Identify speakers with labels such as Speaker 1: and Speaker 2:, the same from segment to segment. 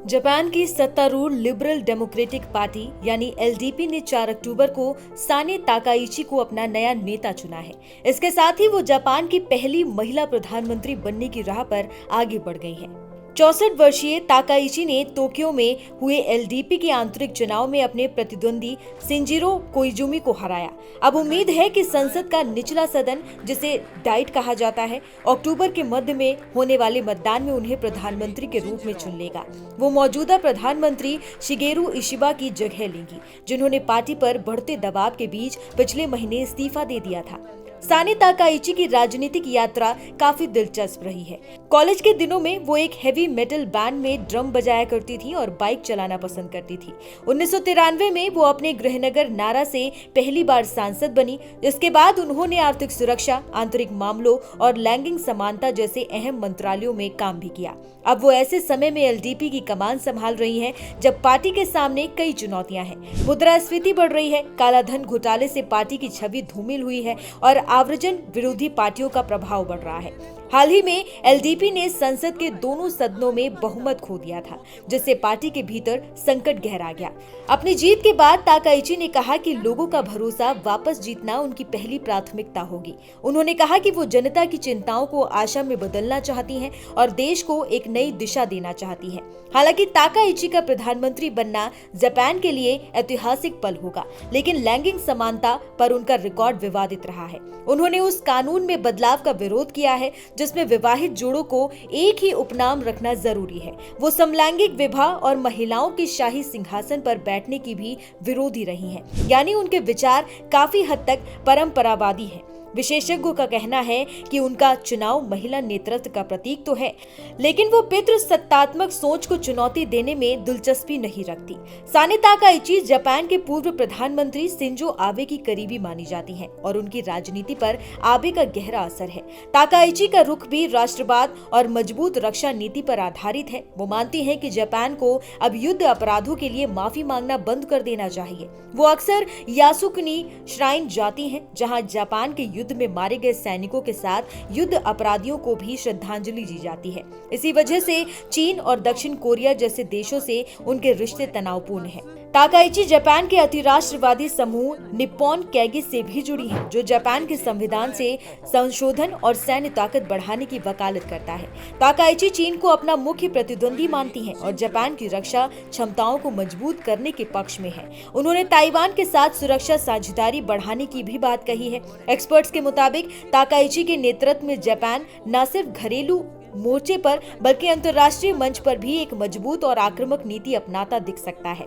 Speaker 1: Japan की सत्तारूढ़ liberal democratic party यानी एलडीपी ने 4 अक्टूबर को साने ताकाइची को अपना नया नेता चुना है। इसके साथ ही वो जापान की पहली महिला प्रधानमंत्री बनने की राह पर आगे बढ़ गई हैं। 64 वर्षीय ताकाइची ने टोक्यो में हुए एलडीपी के आंतरिक चुनाव में अपने प्रतिद्वंदी शिंजिरो कोइजुमी को हराया। अब उम्मीद है कि संसद का निचला सदन, जिसे डाइट कहा जाता है, अक्टूबर के मध्य में होने वाले मतदान में उन्हें प्रधानमंत्री के रूप में चुन लेगा। वो मौजूदा प्रधानमंत्री शिगेरू इशिबा की जगह लेंगी, जिन्होंने पार्टी पर बढ़ते दबाव के बीच पिछले महीने इस्तीफा दे दिया था। साने ताकाइची की राजनीतिक यात्रा काफी दिलचस्प रही है। कॉलेज के दिनों में वो एक हेवी मेटल बैंड में ड्रम बजाया करती थी और बाइक चलाना पसंद करती थी। 1993 में वो अपने गृहनगर नारा से पहली बार सांसद बनी। इसके बाद उन्होंने आर्थिक सुरक्षा, आंतरिक मामलों और लैंगिक समानता जैसे अहम मंत्रालयों में काम भी किया। अब वो ऐसे समय में एलडीपी की कमान संभाल रही हैं जब पार्टी के सामने कई चुनौतियां हैं। मुद्रास्फीति बढ़ रही है, काला धन घोटाले से पार्टी की छवि धूमिल हुई है और आव्रजन विरोधी पार्टियों का प्रभाव बढ़ रहा है। हाल ही में एलडीपी ने संसद के दोनों सदनों में बहुमत खो दिया था, जिससे पार्टी के भीतर संकट गहरा गया। अपनी जीत के बाद ताकाइची ने कहा कि लोगों का भरोसा वापस जीतना उनकी पहली प्राथमिकता होगी। उन्होंने कहा कि वो जनता की चिंताओं को आशा में बदलना चाहती हैं और देश को एक नई दिशा देना चाहती हैं। हालांकि ताकाइची का प्रधानमंत्री बनना जापान के लिए ऐतिहासिक पल होगा, लेकिन लैंगिक समानता पर उनका रिकॉर्ड विवादित रहा है। उन्होंने उस कानून में बदलाव का विरोध किया है जिसमें विवाहित जोड़ों को एक ही उपनाम रखना जरूरी है। वो समलैंगिक विवाह और महिलाओं के शाही सिंहासन पर बैठने की भी विरोधी रही हैं। यानी उनके विचार काफी हद तक परंपरावादी हैं। विशेषज्ञों का कहना है कि उनका चुनाव महिला नेतृत्व का प्रतीक तो है, लेकिन वो पितृसत्तात्मक सोच को चुनौती देने में दिलचस्पी नहीं रखती। साने ताकाइची जापान के पूर्व प्रधानमंत्री शिंजो आबे की करीबी मानी जाती हैं और उनकी राजनीति पर आबे का गहरा असर है। ताकाइची का रुख भी राष्ट्रवाद और मजबूत रक्षा नीति पर आधारित है। वो मानती हैं कि जापान को अब युद्ध अपराधों के लिए माफी मांगना बंद कर देना चाहिए। वो अक्सर यासुकुनी श्राइन जाती हैं, जहां जापान के युद्ध में मारे गए सैनिकों के साथ युद्ध अपराधियों को भी श्रद्धांजलि दी जाती है। इसी वजह से चीन और दक्षिण कोरिया जैसे देशों से उनके रिश्ते तनावपूर्ण हैं। ताकाइची जापान के अतिराष्ट्रवादी समूह निप्पॉन कैगी से भी जुड़ी है, जो जापान के संविधान से संशोधन और सैन्य ताकत बढ़ाने की वकालत करता है। ताकाइची चीन को अपना मुख्य प्रतिद्वंदी मानती हैं और जापान की रक्षा क्षमताओं को मजबूत करने के पक्ष में है। उन्होंने ताइवान के साथ सुरक्षा साझेदारी बढ़ाने की भी बात कही है। एक्सपर्ट्स के मुताबिक ताकाइची के नेतृत्व में जापान न सिर्फ घरेलू मोर्चे पर बल्कि अंतर्राष्ट्रीय मंच पर भी एक मजबूत और आक्रामक नीति अपनाता दिख सकता है।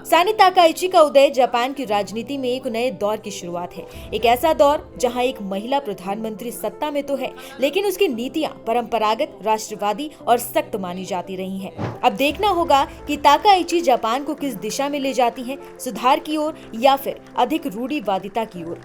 Speaker 1: साने ताकाइची का उदय जापान की राजनीति में एक नए दौर की शुरुआत है। एक ऐसा दौर जहां एक महिला प्रधानमंत्री सत्ता में तो है, लेकिन उसकी नीतियां परंपरागत, राष्ट्रवादी और सख्त मानी जाती रही हैं। अब देखना होगा कि ताकाइची जापान को किस दिशा में ले जाती हैं, सुधार की ओर या फिर अधिक रूढ़िवादिता की ओर।